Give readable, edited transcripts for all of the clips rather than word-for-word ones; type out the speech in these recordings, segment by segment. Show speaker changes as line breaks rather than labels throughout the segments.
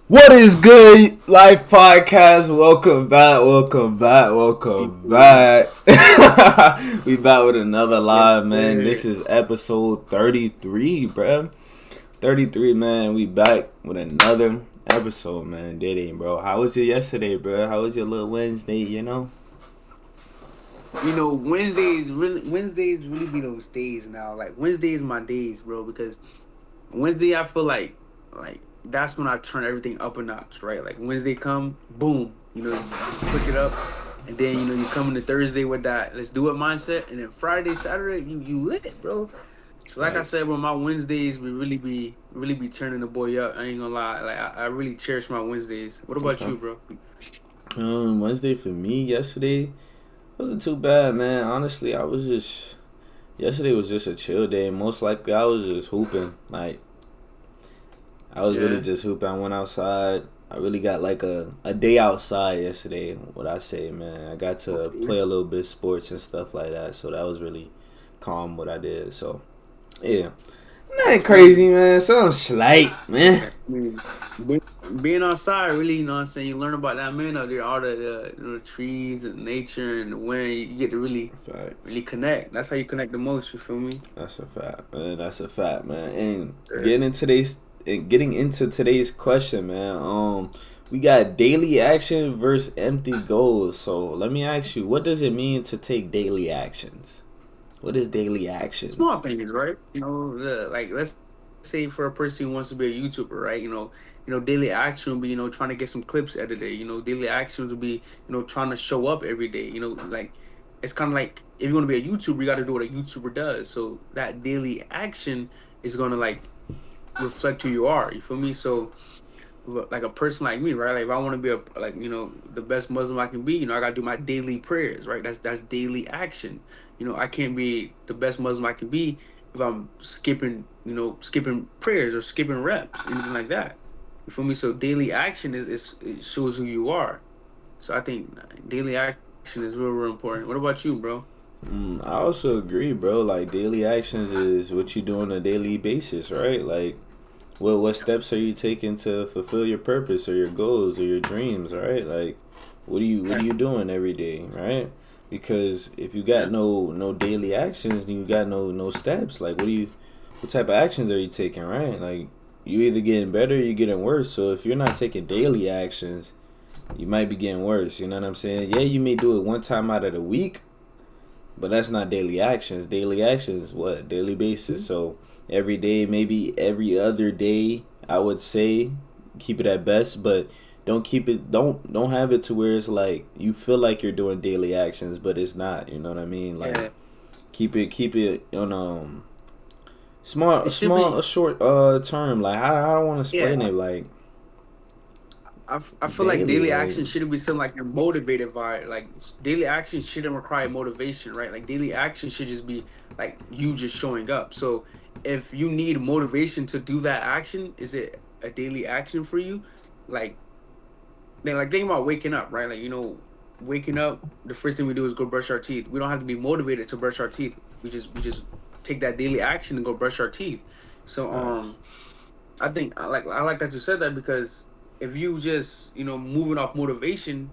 What is good, Life Podcast? Welcome back, welcome back, welcome back. We back with another
Yes,
live, man. This
sir.
is episode 33, bruh. 33, man. We back with another episode, man. Diddy, bro. How was your yesterday, bro? How was your little Wednesday?
Wednesdays really be those days now. Like Wednesdays my days, bro, because Wednesday I feel like that's when I turn everything up a notch, right? Like Wednesday come, boom, you click it up, and then you come into Thursday with that let's do it mindset, and then Friday, Saturday, you lit it, bro. So like I said,
Facts.
bro, my Wednesdays we really be turning the boy up. I ain't gonna lie, like I really cherish my Wednesdays. What about
Okay.
you, bro?
Wednesday for me yesterday wasn't too bad, man. Honestly, yesterday was just a chill day. Most likely, I was just hooping. Like, I was really
Yeah.
just hooping. I went outside. I really got like a day outside yesterday. What I say, man. I got to
Okay.
play a little bit sports and stuff like that. So that was really calm what I did. So yeah, nothing
That's
crazy,
crazy.
man. Something slight, man.
I mean, be- being outside, really, you know what I'm saying? You learn about that man out there, all the trees and nature and the wind. You get to really
Facts.
connect. That's how you connect the most. You feel me?
That's a fact, man. That's a fact, man. And
Yeah.
getting into today's question, man. We got daily action versus empty goals. So let me ask you, what does it mean to take daily actions? What is daily
Small
actions?
things, right? Like let's say for a person who wants to be a YouTuber, right? Daily action will be, trying to get some clips edited. Daily actions will be, trying to show up every day. Like it's kind of like if you want to be a YouTuber, you got to do what a YouTuber does. So that daily action is gonna like reflect who you are. You feel me? So like a person like me, right? Like if I want to be the best Muslim I can be, I gotta do my daily prayers, right? That's daily action. I can't be the best Muslim I can be if I'm skipping prayers or skipping reps, anything like that. You feel me? So daily action is it shows who you are. So I think daily action is real important. What about you, bro?
I also agree, bro. Like daily actions is what you do on a daily basis, right? Like what steps are you taking to fulfill your purpose or your goals or your dreams, right? Like what are you
Yeah,
doing every day, right? Because if you got
yeah,
no daily actions, then you got no steps. Like what type of actions are you taking, right? Like you either getting better or you getting worse. So if you're not taking daily actions, you might be getting worse. You know what I'm saying? Yeah, you may do it one time out of the week, but that's not daily actions. Daily actions, what? Daily basis. So every day, maybe every other day, I would say keep it at best, but don't have it to where it's like you feel like you're doing daily actions, but it's not. You know what I mean? Like
yeah.
keep it on small
It should
small
be.
a short term. Like I don't want to
Yeah,
explain it like
I feel like
daily.
daily
Like
action shouldn't be something like you're motivated by it. Like daily action shouldn't require motivation, right? Like daily action should just be like you just showing up. So if you need motivation to do that action, is it a daily action for you? Like then like think about waking up, right? Like waking up, the first thing we do is go brush our teeth. We don't have to be motivated to brush our teeth. We just take that daily action and go brush our teeth. So
facts.
I like that you said that because if you just moving off motivation,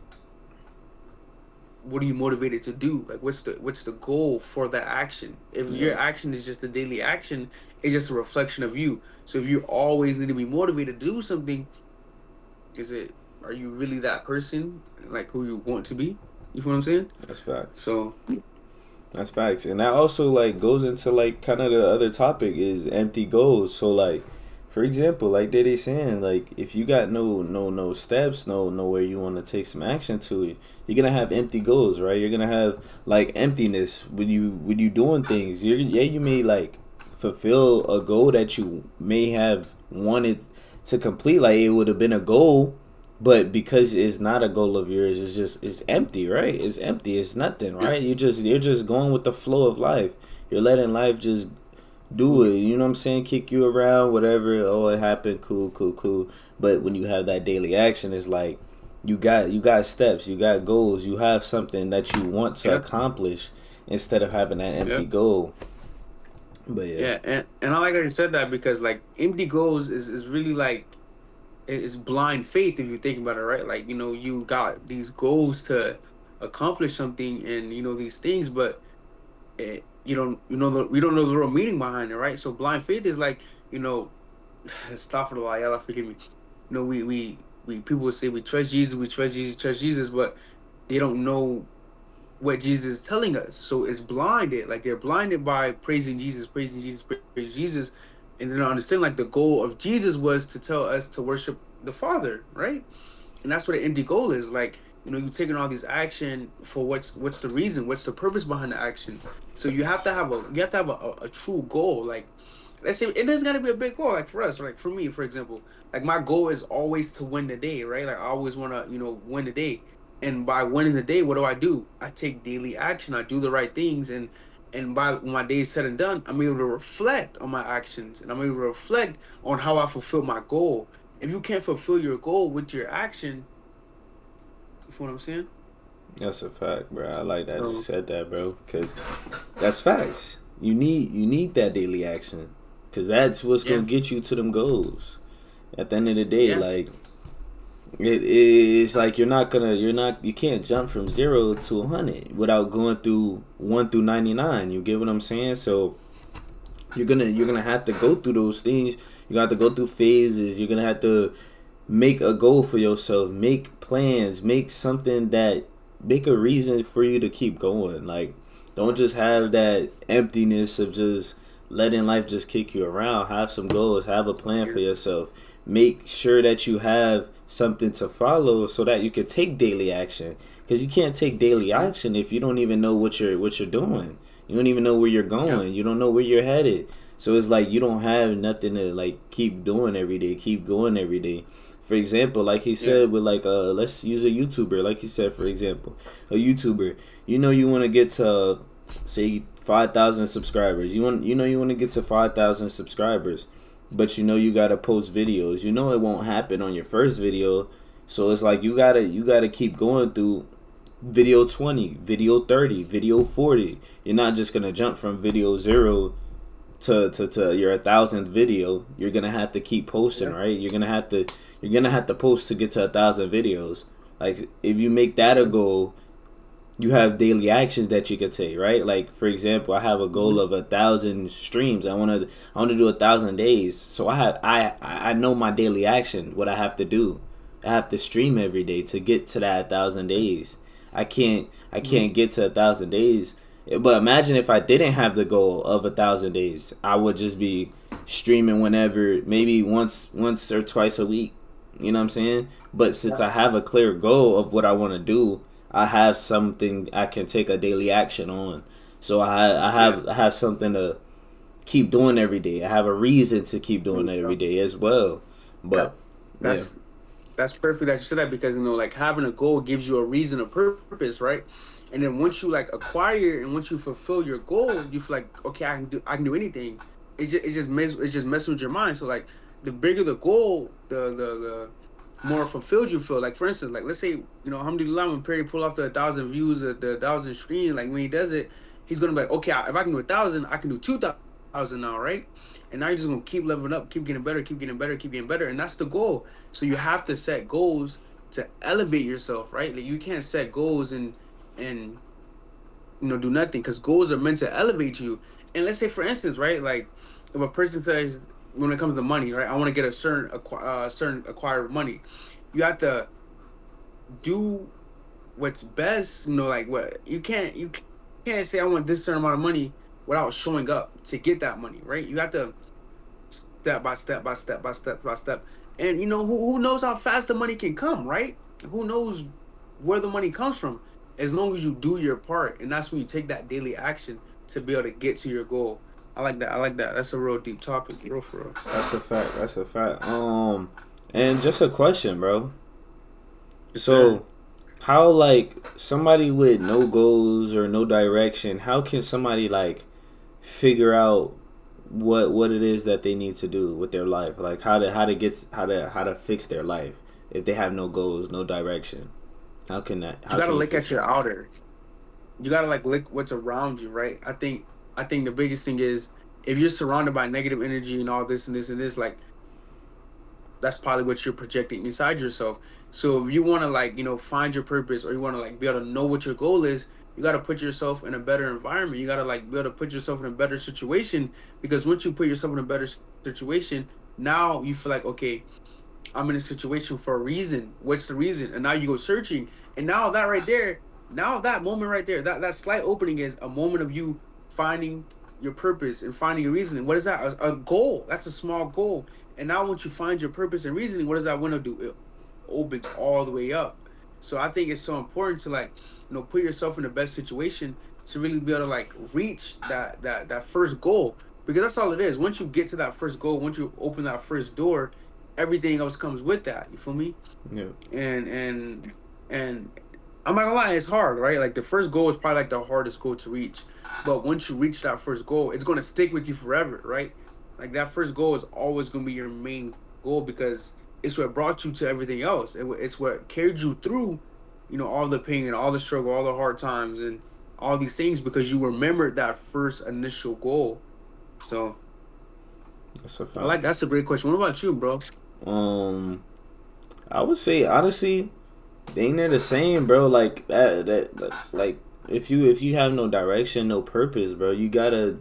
what are you motivated to do? Like what's the goal for that action? If your
Yep.
action is just a daily action, it's just a reflection of you. So if you always need to be motivated to do something, is it are you really that person like who you want to be? You feel what I'm saying?
That's facts.
So
That's facts, and that also like goes into like kind of the other topic is empty goals. So like, for example, like they saying like if you got no steps, no nowhere you want to take some action to it, you're gonna have empty goals, right? You're gonna have like emptiness when you doing things. You may like fulfill a goal that you may have wanted to complete. Like it would have been a goal, but because it's not a goal of yours, it's empty, right? It's empty. It's nothing,
yeah,
right? You're just going with the flow of life. You're letting life just do it. You know what I'm saying? Kick you around, whatever. Oh, it happened. Cool, cool, cool. But when you have that daily action, it's like you got steps, you got goals, you have something that you want to
yeah,
accomplish instead of having that
yeah.
empty goal. But yeah,
Yeah, and I like how you said that because like empty goals is really like it's blind faith if you think about it, right? Like, you got these goals to accomplish something, and these things, but we don't know the real meaning behind it, right? So blind faith is like, you know, astaghfirullah, Allah forgive me. We people would say we trust Jesus, trust Jesus, but they don't know what Jesus is telling us. So it's blinded. Like, they're blinded by praising Jesus, praising Jesus, and they don't understand like the goal of Jesus was to tell us to worship the Father, right? And that's what the end goal is. Like, you're taking all these action for what's the reason, what's the purpose behind the action. So you have to have a true goal. Like, let's say it doesn't gotta be a big goal. Like for us, like for me, for example, like my goal is always to win the day, right? Like I always wanna, win the day. And by winning the day, what do? I take daily action. I do the right things, and by when my day is said and done, I'm able to reflect on my actions, and I'm able to reflect on how I fulfill my goal. If you can't fulfill your goal with your action, you feel what I'm saying?
That's a fact, bro. I like that you
So
said that, bro, because that's facts. You need that daily action, because that's what's gonna
yeah,
get you to them goals. At the end of the day,
yeah,
like it's like you can't jump from 0 to 100 without going through 1 through 99. You get what I'm saying? So you're gonna have to go through those things. You got to go through phases. You're gonna have to make a goal for yourself. Make plans. Make a reason for you to keep going. Like, don't just have that emptiness of just letting life just kick you around. Have some goals. Have a plan
yeah,
for yourself. Make sure that you have something to follow so that you can take daily action. Because you can't take daily
yeah,
action if you don't even know what you're doing. You don't even know where you're
yeah,
going. You don't know where you're headed. So it's like you don't have nothing to like keep doing every day, keep going every day. For example, like he
yeah,
said with like let's use a YouTuber, like he said, for example, a YouTuber. You want to get to say 5,000 subscribers. You want to get to 5,000 subscribers, but you gotta post videos. It won't happen on your first video, so it's like you gotta keep going through video 20, video 30, video 40. You're not just gonna jump from video 0 to your 1,000th video. You're gonna have to keep posting,
yeah,
right? You're gonna have to post to get to 1,000 videos. Like, if you make that a
yeah.
goal, you have daily actions that you could take, right? Like, for example, I have a goal
Mhm.
of 1,000 streams. I want to do 1,000 days. So I know my daily action, what I have to do. I have to stream every day to get to that 1,000 days. I can't
Mhm.
get to 1,000 days. But imagine if I didn't have the goal of 1,000 days. I would just be streaming whenever, maybe once or twice a week. You know what I'm saying? But since
Yeah,
I have a clear goal of what I want to do, I have something I can take a daily action on. So I
yeah.
have I have something to keep doing every day. I have a reason to keep
There
doing
you
it every
go.
day as well.
Yeah,
But yeah,
that's that's perfect that you said that, because like having a goal gives you a reason, a purpose, right? And then once you like acquire and once you fulfill your goal, you feel like, okay, I can do anything. It's just messing with your mind. So like the bigger the goal, the more fulfilled you feel. Like for instance, like let's say, alhamdulillah, when Perry pull off the 1,000 views, the 1,000 streams, like when he does it, he's gonna be like, okay, if I can do 1,000, I can do 2,000 now, right? And now you're just gonna keep leveling up, keep getting better, keep getting better, keep getting better, and that's the goal. So you have to set goals to elevate yourself, right? Like you can't set goals and do nothing, because goals are meant to elevate you. And let's say, for instance, right, like if a person says, when it comes to money, right, I want to get a certain acquired money, you have to do what's best. Like what you can't say I want this certain amount of money without showing up to get that money, right? You have to step by step by step by step by step. And who knows how fast the money can come, right? Who knows where the money comes from? As long as you do your part, and that's when you take that daily action to be able to get to your goal. I like that. I like that. That's a real deep topic, real for real.
that's a fact. That's a fact. And just a question, bro.
Yes, sir.
So, how, like, somebody with no goals or no direction, how can somebody like figure out what it is that they need to do with their life? Like, how to fix their life if they have no goals, no direction.
You
How
gotta
can you
look
fix
at your
that?
outer. You gotta like look what's around you, right? I think the biggest thing is, if you're surrounded by negative energy and all this and this and this, like that's probably what you're projecting inside yourself. So if you want to like, find your purpose, or you want to like be able to know what your goal is, you got to put yourself in a better environment. You got to like be able to put yourself in a better situation, because once you put yourself in a better situation, now you feel like, okay, I'm in a situation for a reason. What's the reason? And now you go searching, and now that right there, now that moment right there, that slight opening is a moment of you finding your purpose and finding your reasoning. What is that? A goal. That's a small goal. And now once you find your purpose and reasoning, what does that window do? It opens all the way up. So I think it's so important to like, put yourself in the best situation to really be able to like reach that first goal, because that's all it is. Once you get to that first goal, once you open that first door, everything else comes with that. You feel me?
Yeah.
And I'm not gonna lie, it's hard, right? Like the first goal is probably like the hardest goal to reach. But once you reach that first goal, it's gonna stick with you forever, right? Like that first goal is always gonna be your main goal, because it's what brought you to everything else. It's what carried you through, all the pain and all the struggle, all the hard times, and all these things, because you remembered that first initial goal. So
That's a
I
fact.
like that's a great question. What about you, bro?
Um, I would say honestly, they ain't the same, bro. Like like if you have no direction, no purpose, bro, you gotta,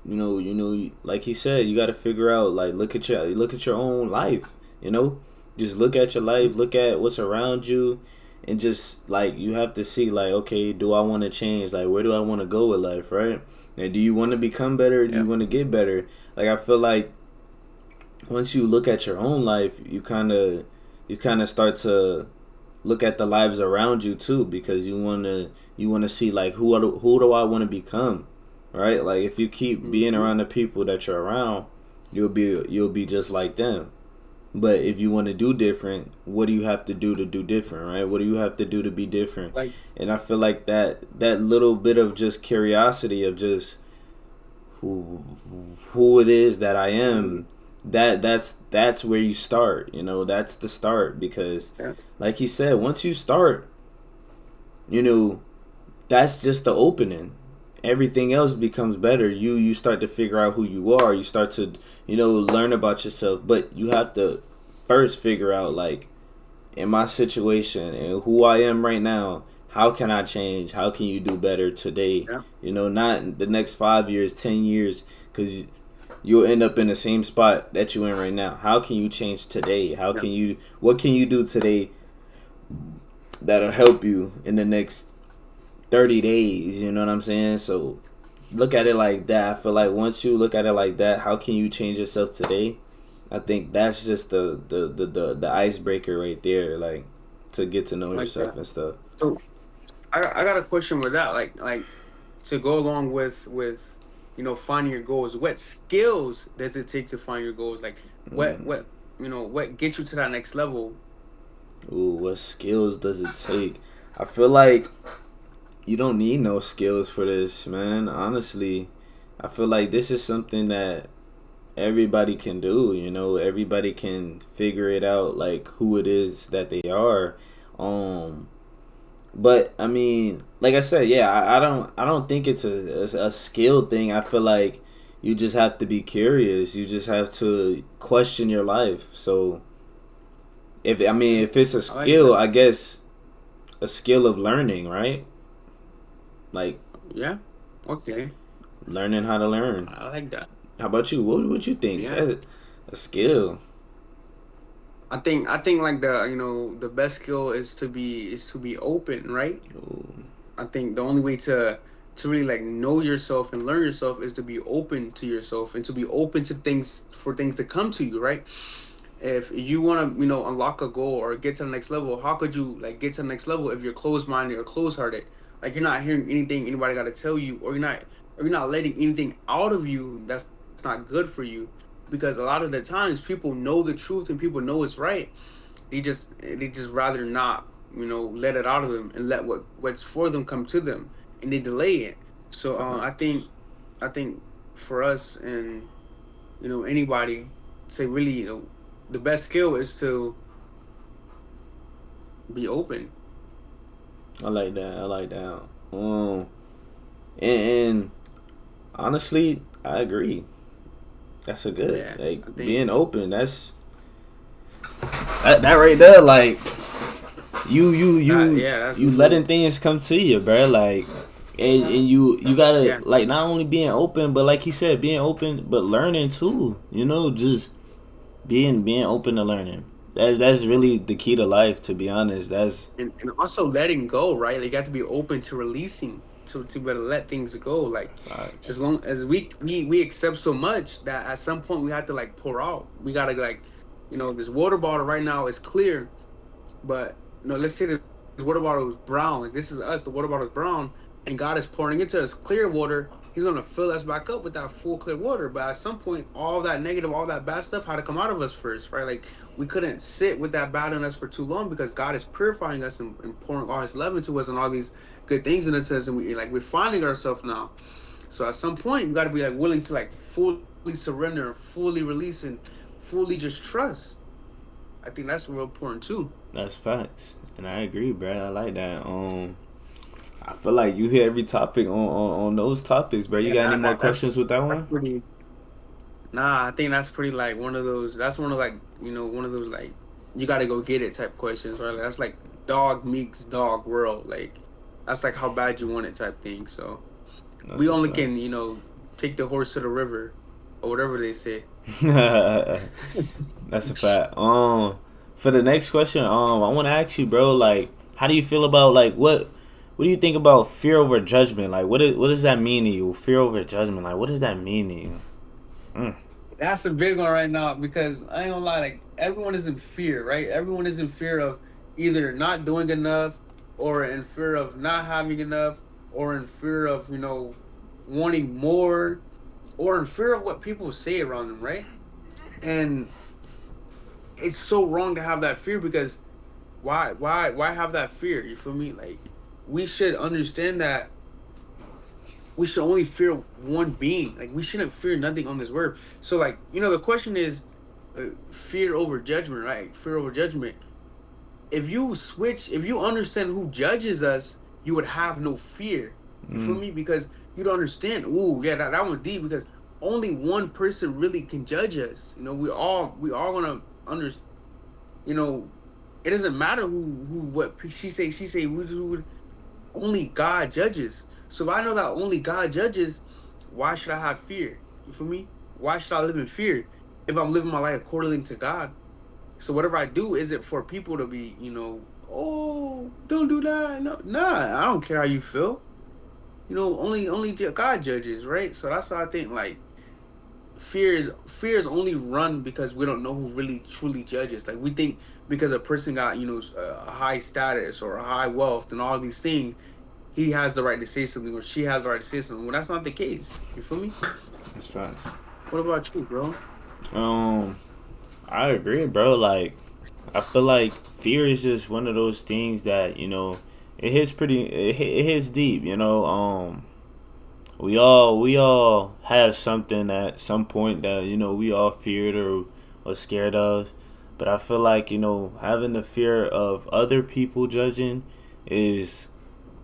like he said, you gotta figure out, like, look at your own life, you know, just look at your life, look at what's around you, and just like you have to see, like, okay, do I want to change? Like, where do I want to go with life, right? And do you want to become better? Or do you
Yeah.
want to get better? Like, I feel like once you look at your own life, you kind of start to look at the lives around you too, because you want to see, like, who do I want to become, right? Like, if you keep being
Hmm.
around the people that you're around, you'll be just like them. But if you want to do different, what do you have to do different, right? What do you have to do to be different?
Like,
And I feel like that little bit of just curiosity of just who who it is that I am, that's where you start. That's the start, because
yeah,
like he said, once you start, you know, that's just the opening. Everything else becomes better. You start to figure out who you are. You start to, learn about yourself, but you have to first figure out, like, in my situation and who I am right now, how can I change? How can you do better today?
yeah,
Not the next 5 years, 10 years, because you'll end up in the same spot that you're in right now. How can you change today?
yeah.
What can you do today that'll help you in the next 30 days? You know what I'm saying? So look at it like that. I feel like once you look at it like that, how can you change yourself today? I think that's just the icebreaker right there, like, to get to know
I like
yourself
that.
and stuff.
So I got a question with that. Like to go along with finding your goals. What skills does it take to find your goals? Like what what gets you to that next level?
Ooh, what skills does it take? I feel like you don't need no skills for this, man. Honestly, I feel like this is something that everybody can do. Everybody can figure it out, like, who it is that they are. Um, but I mean, like I said, yeah, I don't think it's a skill thing. I feel like you just have to be curious. You just have to question your life. So if it's a
I like
skill,
that.
I guess a skill of learning, right? Like,
Yeah. Okay.
learning how to learn.
I like that.
How about you? What you think?
Yeah.
That a skill?
I think like the best skill is to be open, right?
Ooh,
I think the only way to really like know yourself and learn yourself is to be open to yourself and to be open to things, for things to come to you, right? If you want to unlock a goal or get to the next level, how could you like get to the next level if you're closed minded or closed hearted? Like you're not hearing anything anybody got to tell you, or you're not letting anything out of you that's not good for you. Because a lot of the times people know the truth and people know it's right, they just rather not let it out of them and let what's for them come to them, and they delay it. So
facts.
I think for us, and anybody, to really the best skill is to be open.
I like that. I like that. Um, and honestly, I agree. That's a good,
Yeah,
like,
I think
being open. That's That right there, like
Yeah, that's
you
real.
letting things come to you, bro. Like, and you gotta
Yeah,
like not only being open, but like he said, being open, but learning too. You know, just being open to learning. That's really the key to life. To be honest, that's
and also letting go, right? Like you got to be open to releasing, to be able to let things go. Like as
facts.
long as we accept so much that at some point we have to like pour out. We gotta like, this water bottle right now is clear, but let's say this water bottle is brown. Like this is us. The water bottle is brown, and God is pouring into us clear water. He's gonna fill us back up with that full clear water. But at some point, all that negative, all that bad stuff had to come out of us first, right? Like we couldn't sit with that bad in us for too long because God is purifying us and pouring all His love into us and all these good things in us, and we're finding ourselves now. So at some point, you got to be like willing to like fully surrender, fully release, and fully just trust. I think that's real important too.
That's facts, and I agree, bro. I like that. I feel like you hit every topic on those topics, bro. You
Yeah,
got any
that,
more
that that's
questions with that
that's
one?
pretty. Nah, I think that's pretty like one of those. That's one of like one of those like you got to go get it type questions, right? Like, that's like dog meets dog world. Like that's like how bad you want it type thing. So we
That's a
only
fact.
can take the horse to the river or whatever they say.
That's a fact. For the next question, I want to ask you, bro. Like, how do you feel about like what do you think about fear over judgment? Like, what does that mean to you? Fear over judgment. Like, what does that mean to you? Mm.
That's a big one right now because I ain't gonna lie, like everyone is in fear, right? Everyone is in fear of either not doing enough or in fear of not having enough or in fear of, wanting more or in fear of what people say around them, right? And it's so wrong to have that fear because why have that fear? You feel me? Like we should understand that we should only fear one being. Like we shouldn't fear nothing on this earth. So like, the question is fear over judgment, right? Fear over judgment. If you understand who judges us, you would have no fear. You feel
Mm.
me? Because you don't understand. Ooh, yeah, that one's deep because only one person really can judge us. We all gonna understand. You know, it doesn't matter who what she say only God judges. So if I know that only God judges, why should I have fear? You feel me? Why should I live in fear if I'm living my life according to God? So whatever I do, is it for people to be, oh, don't do that? No, nah, I don't care how you feel. Only God judges, right? So that's why I think like fear is only run because we don't know who really truly judges. Like we think because a person got a high status or a high wealth and all these things, he has the right to say something or she has the right to say something. Well, that's not the case. You feel me?
That's facts.
What about you, bro?
Um, I agree, bro. Like, I feel like fear is just one of those things that it hits deep. We all have something at some point that we all feared or scared of, but I feel like having the fear of other people judging is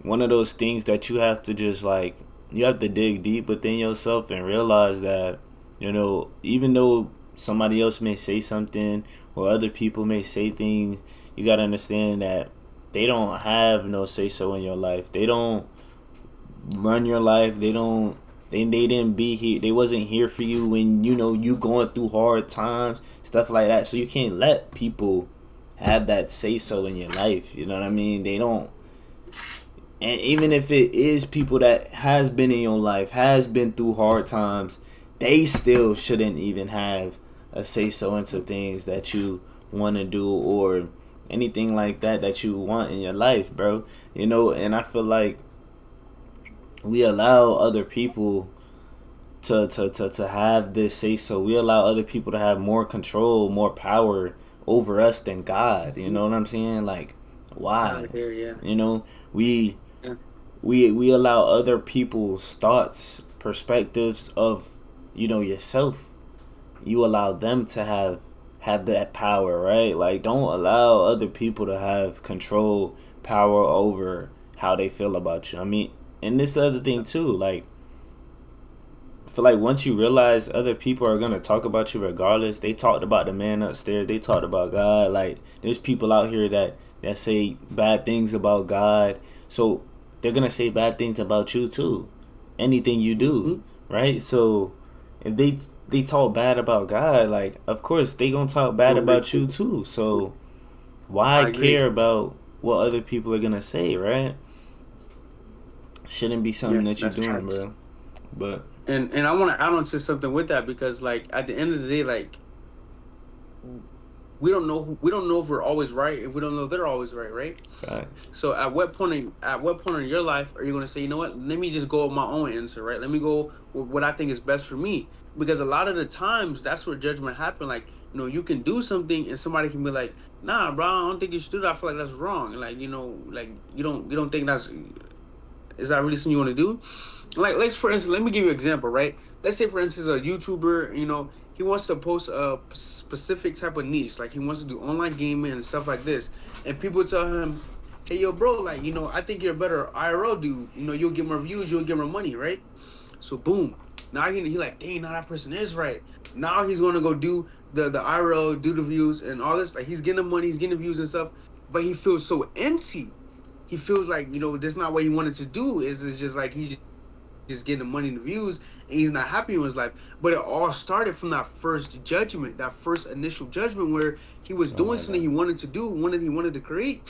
one of those things that you have to just like you have to dig deep within yourself and realize that even though somebody else may say something or other people may say things, you got to understand that they don't have no say so in your life. They don't run your life. They didn't be here. They wasn't here for you when you going through hard times, stuff like that. So you can't let people have that say so in your life. You know what I mean? They don't. And even if it is people that has been in your life, has been through hard times, they still shouldn't even have a say so into things that you want to do or anything like that you want in your life, bro. And I feel like we allow other people to have this say so. We allow other people to have more control, more power over us than God. You know what I'm saying? Like, why?
Right there, yeah.
You know, we
Yeah.
we allow other people's thoughts, perspectives of yourself. You allow them to have that power, right? Like, don't allow other people to have control, power over how they feel about you. I mean, and this other thing too, like I feel like once you realize other people are gonna talk about you regardless, they talked about the man upstairs, they talked about God. Like there's people out here that say bad things about God, so they're gonna say bad things about you too. Anything you do,
Hmm.
right? So if they talk bad about God, like of course they gonna talk
It
bad
will make
about you
sense.
too. So why
I agree.
care about what other people are gonna say, right? Shouldn't be something
Yeah,
that you're
that's
doing,
facts.
bro. But
And I want to add on to something with that because like at the end of the day, like we don't know if we're always right if we don't know they're always right, right?
facts.
So at what point in your life are you going to say, you know what, let me just go with my own answer, right? Let me go with what I think is best for me, because a lot of the times that's where judgment happen. Like, you can do something and somebody can be like, nah, bro, I don't think you should do that. I feel like that's wrong. And like, like you don't think that's, is that really something you want to do? Like, let's for instance, let me give you an example, right? Let's say for instance a YouTuber, he wants to post a specific type of niche, like he wants to do online gaming and stuff like this, and people tell him, hey, yo, bro, like, I think you're a better IRL dude, you'll get more views, you'll get more money, right? So boom, now he like, dang, now that person is right. Now he's gonna go do the IRL, do the views and all this, like he's getting the money, he's getting the views and stuff, but he feels so empty. He feels like, this is not what he wanted to do. Is just like he's just getting the money and the views, and he's not happy in his life. But it all started from that first judgment, that first initial judgment, where he was doing
Oh
something he
my
wanted
god.
to do, he wanted to create,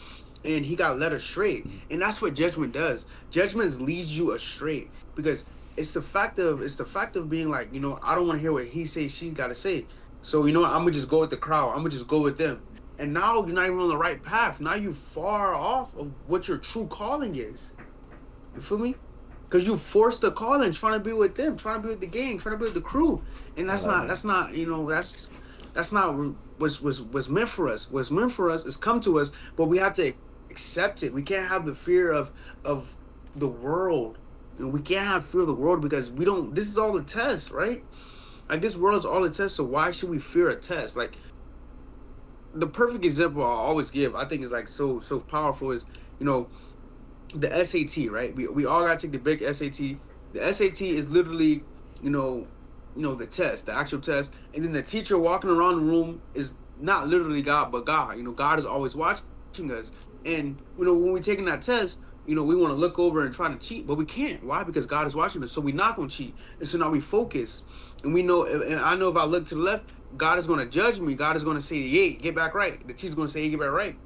and he got led astray. And that's what judgment does. Judgment leads you astray because it's the fact of being like, I don't want to hear what he says, she's got to say. So I'm gonna just go with the crowd. I'm gonna just go with them. And now you're not even on the right path. Now you far off of what your true calling is. You feel me? Because you forced the calling, trying to be with them, trying to be with the gang, trying to be with the crew, and
I
that's
like
not
that.
that's not that's not what's meant for us. What's meant for us is come to us, but we have to accept it. We can't have the fear of the world. We can't have fear of the world because we don't. This is all a test, right? Like this world's all a test. So why should we fear a test? Like the perfect example I always give, I think is like so powerful is you know the SAT, right? We all got to take the big SAT. The SAT is literally, you know, the test, the actual test, and then the teacher walking around the room is not literally God, but God. God is always watching us. And when we're taking that test, we want to look over and try to cheat, but we can't. Why? Because God is watching us, so we're not gonna cheat. And so now we focus, and we know, and I know if I look to the left, God is gonna judge me. God is gonna say, "Hey, get back right." The teacher's gonna say, "Hey, get back right."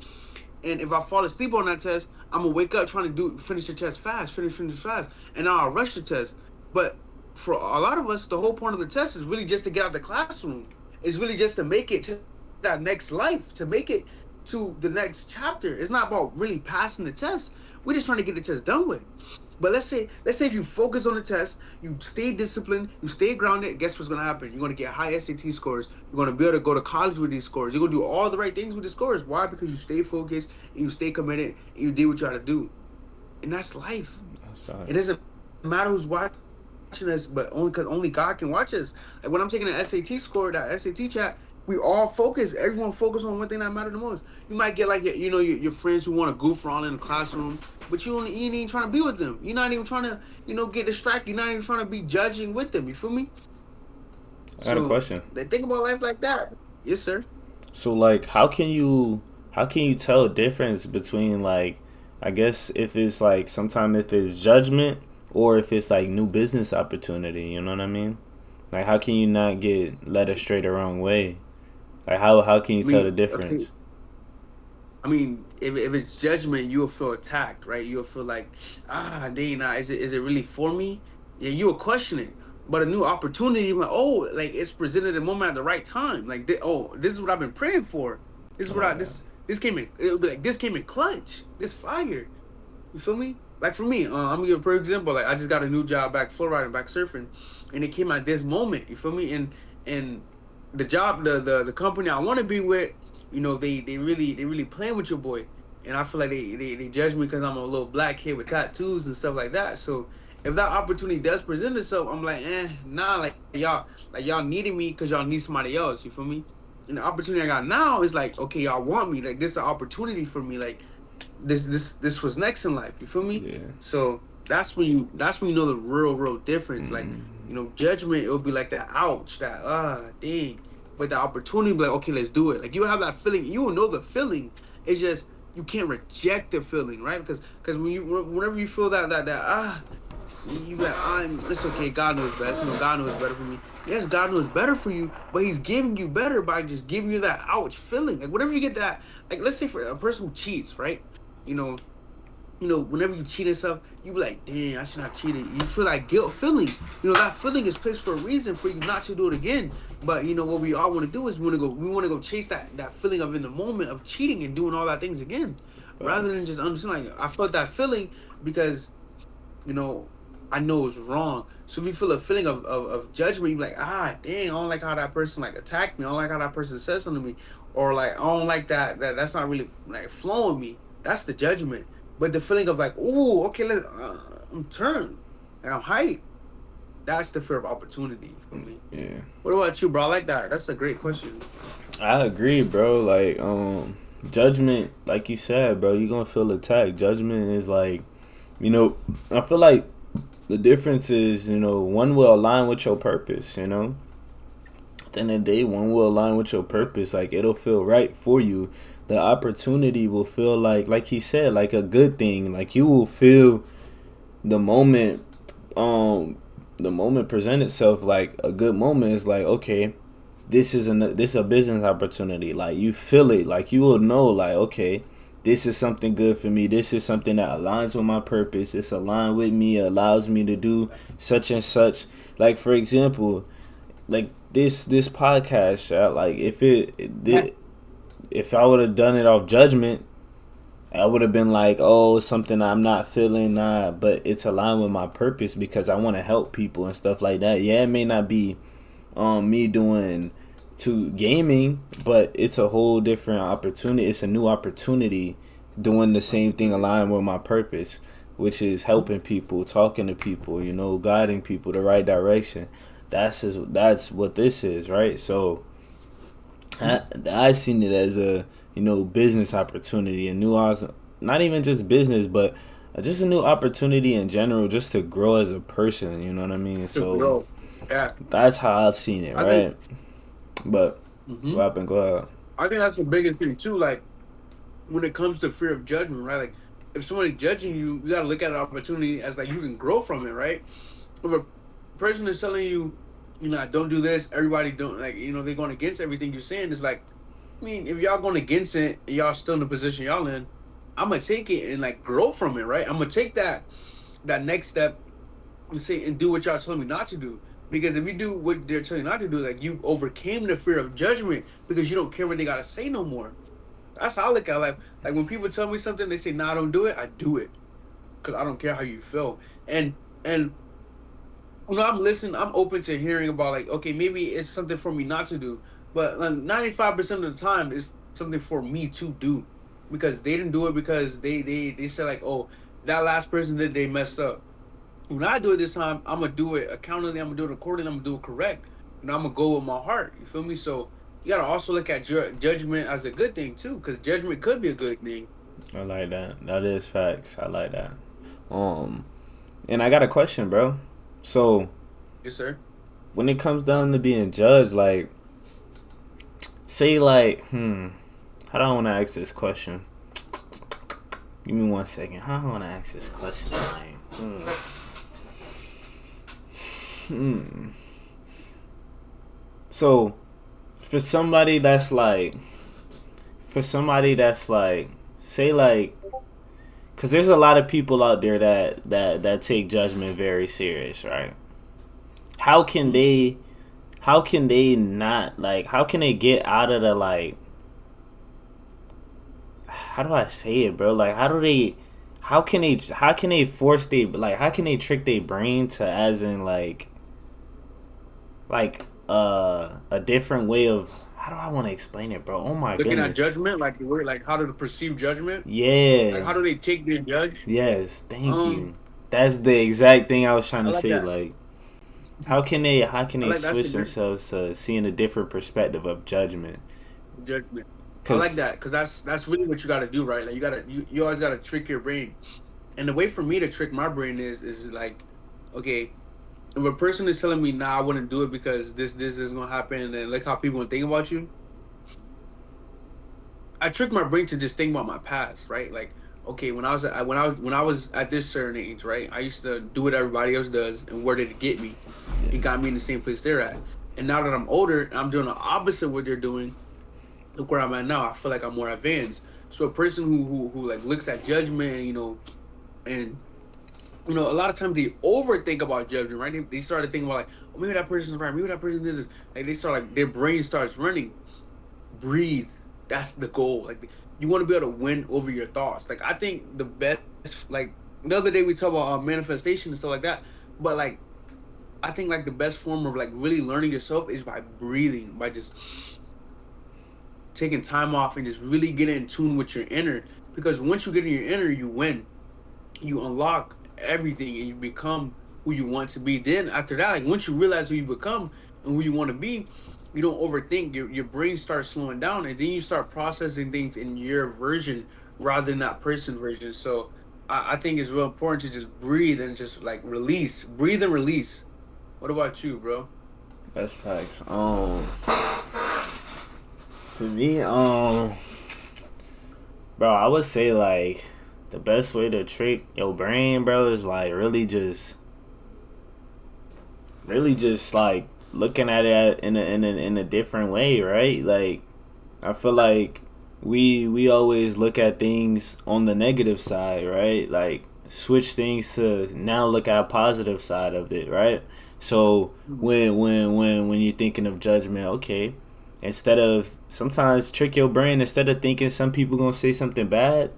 And if I fall asleep on that test, I'm gonna wake up trying to finish the test fast, finish fast, and now I'll rush the test. But for a lot of us, the whole point of the test is really just to get out of the classroom. It's really just to make it to that next life, to make it to the next chapter. It's not about really passing the test. We're just trying to get the test done with. But let's say if you focus on the test, you stay disciplined, you stay grounded, guess what's gonna happen? You're gonna get high SAT scores. You're gonna be able to go to college with these scores. You're gonna do all the right things with the scores. Why? Because you stay focused and you stay committed and you did what you had to do. And that's life.
That's
It
facts.
doesn't matter who's watching us, but only because only God can watch us. Like when I'm taking an SAT score, that SAT chat, we all focus. Everyone focus on one thing that matters the most. You might get like your friends who want to goof around in the classroom, but you ain't even trying to be with them. You're not even trying to get distracted. You're not even trying to be judging with them. You feel me?
I got a
So
question.
they think about life like that. Yes, sir.
So like how can you tell difference between like I guess if it's like sometime if it's judgment or if it's like new business opportunity, you know what I mean? Like how can you not get led astray the wrong way? Like how can you
I
tell the
mean, okay.
difference?
I mean, if it's judgment, you'll feel attacked, right? You'll feel like, dang, nah, is it really for me? Yeah, you'll question it. But a new opportunity, like, oh, like it's presented a moment at the right time. Like, oh, this is what I've been praying for. This is
I
what
like that.
this came in. It'll be like this came in clutch. This fire. You feel me? Like for me, I'm gonna give a perfect example. Like I just got a new job back floor riding, back surfing, and it came at this moment. You feel me? And the job, the company I want to be with, they really playing with your boy, and I feel like they judge me because I'm a little black kid with tattoos and stuff like that. So if that opportunity does present itself, I'm like, nah, like y'all needed me because y'all need somebody else. You feel me? And the opportunity I got now is like, okay, y'all want me. Like this is an opportunity for me. Like this was next in life. You feel me?
Yeah.
So that's when you know the real difference. Like
Mm.
Judgment, it'll be like that, ouch, that dang. But the opportunity be like, okay, let's do it. Like you have that feeling, you will know the feeling. It's just you can't reject the feeling, right? Because whenever you feel that you be like, it's okay, God knows best. God knows better for me. Yes, God knows better for you, but He's giving you better by just giving you that ouch feeling. Like whenever you get that, like let's say for a person who cheats, right? You know, whenever you cheat and stuff, you be like, damn, I should not have cheated. You feel that guilt feeling. That feeling is placed for a reason for you not to do it again. But what we all want to do is we want to go chase that feeling of in the moment of cheating and doing all that things again, rather than
Facts.
just understand like I felt that feeling because you know, I know it's wrong. So if you feel a feeling of judgment, you be like, dang, I don't like how that person like attacked me. I don't like how that person said something to me. Or like, I don't like that's not really like flowing me. That's the judgment. But the feeling of like, oh, okay, I'm turned. Like I'm hyped. That's the fear of opportunity for me.
Yeah.
What about you, bro? I like that. That's a great question.
I agree, bro. Like, judgment, like you said, bro, you gonna feel attacked. Judgment is like, I feel like the difference is, one will align with your purpose, At the end of the day, one will align with your purpose. Like, it'll feel right for you. The opportunity will feel like he said, like a good thing. Like, you will feel the moment, the moment present itself like a good moment is like, okay, this is a business opportunity. Like you feel it, like you will know, like okay, this is something good for me. This is something that aligns with my purpose. It's aligned with me. It allows me to do such and such. Like for example, like this podcast, like if I would have done it off judgment, I would have been like, oh, something I'm not feeling, but it's aligned with my purpose because I want to help people and stuff like that. Yeah, it may not be me doing to gaming, but it's a whole different opportunity. It's a new opportunity doing the same thing aligned with my purpose, which is helping people, talking to people, guiding people the right direction. That's what this is, right? So I seen it as a business opportunity, a new not even just business, but just a new opportunity in general, just to grow as a person. You know what I mean?
To
So
grow. Yeah.
that's how I've seen it,
I think.
right? But
hmm
what happened? Go ahead.
I think that's the biggest thing too. Like when it comes to fear of judgment, right? Like if somebody judging you, you gotta look at an opportunity as like you can grow from it, right? If a person is telling you, don't do this, everybody don't like, they're going against everything you're saying. It's like, I mean, if y'all going against it, and y'all still in the position y'all in, I'm gonna take it and like grow from it, right? I'm gonna take that next step and say and do what y'all telling me not to do. Because if you do what they're telling you not to do, like you overcame the fear of judgment because you don't care what they gotta say no more. That's how I look at life. Like when people tell me something, they say, "Nah, don't do it." I do it because I don't care how you feel. And I'm listening. I'm open to hearing about like, okay, maybe it's something for me not to do, but like 95% of the time, it's something for me to do because they didn't do it because they said like, oh, that last person did they messed up. When I do it this time, I'm gonna do it accountably. I'm gonna do it accordingly. I'm gonna do it correct. I'm gonna go with my heart. You feel me? So you gotta also look at judgment as a good thing too, because judgment could be a good thing.
I like that. That is facts. I like that. Um, and I got a question, bro. So
Yes, sir.
when it comes down to being judged, like, say, like, how do I want to ask this question? Give me 1 second. How do I want to ask this question? Like, So, for somebody that's like, say like, cause there's a lot of people out there that take judgment very serious, right? How can
hmm
they, not like, how can they get out of the like, how do I say it, bro? Like, how can they force they like, how can they trick their brain to as in a different way of how do I want to explain it, bro? Oh my
Looking at
goodness.
judgment, like the word, like how to perceive judgment, like
Yeah.
how do they take their judge?
Yes. Thank
Um,
you. That's the exact thing I was trying
I
to
like
say.
that.
Like, how can they
That's a
switch
great
themselves to seeing a different perspective of judgment?
judgment. I like
Cause
that because that's really what you got to do, right? Like you always got to trick your brain, and the way for me to trick my brain is like, okay. if a person is telling me, "Nah, I wouldn't do it because this is gonna happen," and look how people think about you, I trick my brain to just think about my past, right? Like, okay, when I was at this certain age, right? I used to do what everybody else does, and where did it get me? It got me in the same place they're at. And now that I'm older, I'm doing the opposite of what they're doing. Look where I'm at now. I feel like I'm more advanced. So a person who like looks at judgment, and a lot of times they overthink about judgment, right? They started thinking about like, oh, maybe that person's right, maybe that person did this. Like they start like their brain starts running. Breathe. That's the goal. Like you want to be able to win over your thoughts. Like I think the best, like the other day we talked about manifestation and stuff like that. But like I think like the best form of like really learning yourself is by breathing, by just taking time off and just really getting in tune with your inner. Because once you get in your inner, you win. You unlock everything and you become who you want to be. Then after that, like once you realize who you become and who you want to be, you don't overthink. Your brain starts slowing down, and then you start processing things in your version rather than that person version. So I think it's real important to just breathe and just like release, breathe and release. What about you, bro?
That's facts. For me, bro, I would say like the best way to trick your brain, bro, is like really just like looking at it in a different way, right? Like I feel like we always look at things on the negative side, right? Like switch things to now look at positive side of it, right? So when you're thinking of judgment, okay, instead of sometimes trick your brain, instead of thinking some people gonna say something bad,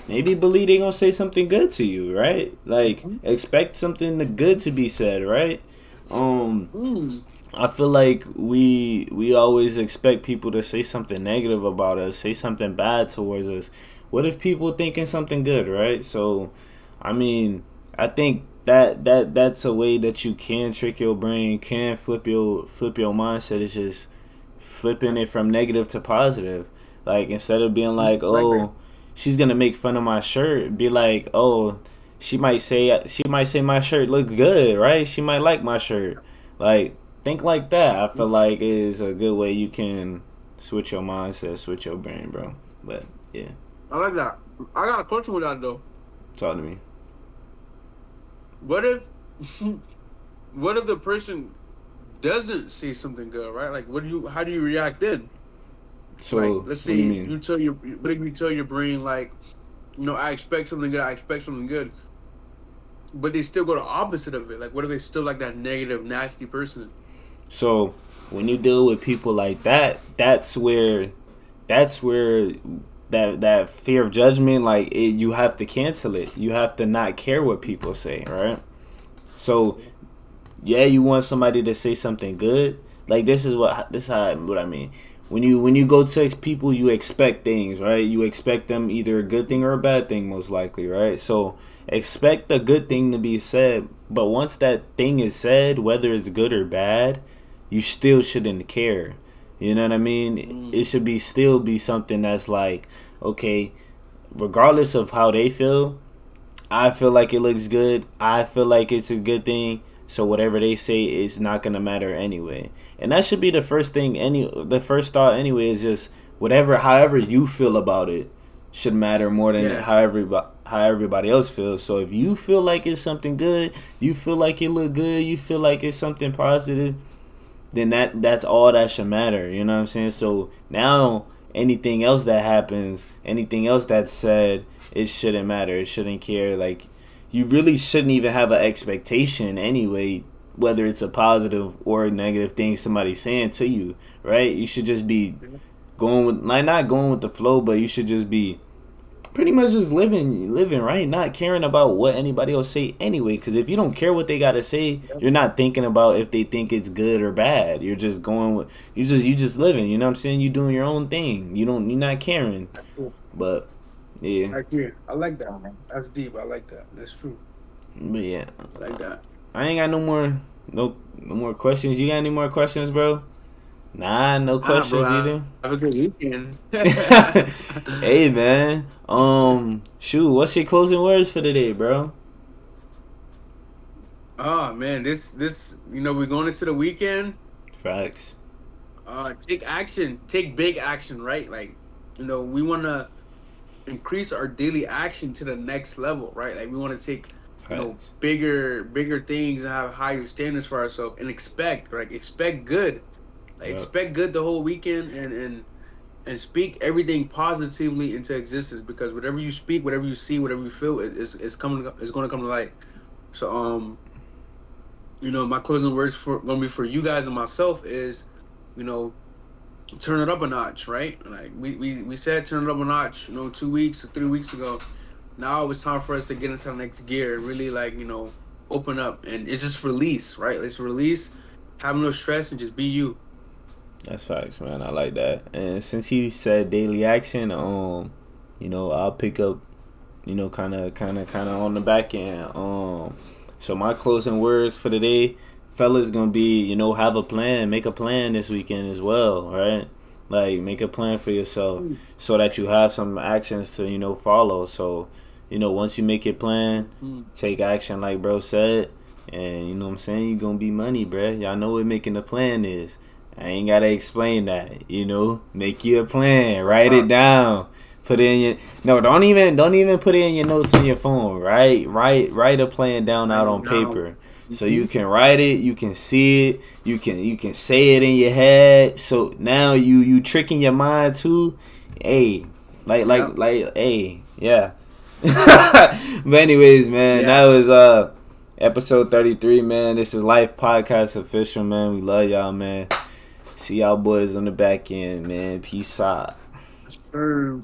maybe believe they gonna say something good to you, right? Like
Mm-hmm.
expect something good to be said, right? Um,
Mm.
I feel like we always expect people to say something negative about us, say something bad towards us. What if people thinking something good, right? So, I mean, I think that's a way that you can trick your brain, can flip your mindset. Is just flipping it from negative to positive. Like instead of being like,
Like that.
oh, she's gonna make fun of my shirt, be like, oh, she might say my shirt look good, right? She might like my shirt. Like think like that. I feel like is a good way you can switch your mindset, switch your brain, bro. But yeah,
I like that. I got a question with that though.
talk to me.
What if what if the person doesn't say something good, right? Like how do you react then? Like
So
let's
what do you
say
mean?
what if you tell your brain like, I expect something good, I expect something good, but they still go the opposite of it. Like what if they still like that negative, nasty person?
So when you deal with people like that, that's where that fear of judgment, like you have to cancel it. You have to not care what people say, right? So yeah, you want somebody to say something good. Like this is what I mean. When you go to people, you expect things, right? You expect them either a good thing or a bad thing, most likely, right? So expect the good thing to be said, but once that thing is said, whether it's good or bad, you still shouldn't care. You know what I mean? It
Mm.
should be still be something that's like, okay, regardless of how they feel, I feel like it looks good. I feel like it's a good thing. So whatever they say is not gonna matter anyway. And that should be the first thought anyway is just however you feel about it should matter more than
Yeah.
how everybody else feels. So if you feel like it's something good, you feel like it look good, you feel like it's something positive, then that's all that should matter. You know what I'm saying? So now anything else that happens, anything else that's said, it shouldn't matter. It shouldn't care. Like you really shouldn't even have an expectation anyway, whether it's a positive or a negative thing somebody's saying to you, right? You should just be going with like not going with the flow, but you should just be pretty much just living right, not caring about what anybody else say anyway. Because if you don't care what they gotta say, you're not thinking about if they think it's good or bad. You're just going with you just living. You know what I'm saying? You doing your own thing. You're not caring.
That's cool.
But yeah,
I agree. I like that, man. That's deep. I like that. That's true.
but yeah,
I like that.
I ain't got no more questions. You got any more questions, bro? Nah, no
Ah, bro,
questions either.
have a good weekend.
Hey man, shoot, what's your closing words for today, bro?
Oh man, this we're going into the weekend.
Facts.
Take action, take big action, right? Like, we want to increase our daily action to the next level, right? Like we want to take,
Facts.
bigger things and have higher standards for ourselves and expect good. Like
Yep.
expect good the whole weekend and speak everything positively into existence because whatever you speak, whatever you see, whatever you feel is coming is going to come to light. So my closing words for gonna be for you guys and myself is, you know, turn it up a notch, right? Like we said turn it up a notch, 2 weeks or 3 weeks ago. Now it's time for us to get into the next gear and really like, open up and it's just release, right? Let's release, have no stress and just be you.
That's facts, man. I like that. And since you said daily action, I'll pick up, kind of on the back end. So my closing words for the day, fellas, gonna be, have a plan, make a plan this weekend as well, right? Like make a plan for yourself
Mm,
so that you have some actions to, follow. So, once you make your plan,
mm.
take action, like bro said, and you know what I'm saying. You gonna be money, bruh. Y'all know what making a plan is. I ain't gotta explain that. Make you a plan, write it
Uh,
down, put it in your no. Don't even put it in your notes on your phone. Write a plan down
write
out
it
on
down.
paper, so
Hmm.
you can write it, you can see it, you can say it in your head. So now you tricking your mind too. Hey,
Yep.
hey, yeah. But anyways, man, that
Yeah.
was episode 33, man. This is Life Podcast official, man. We love y'all, man. See y'all boys on the back end, man. Peace out.
Sure.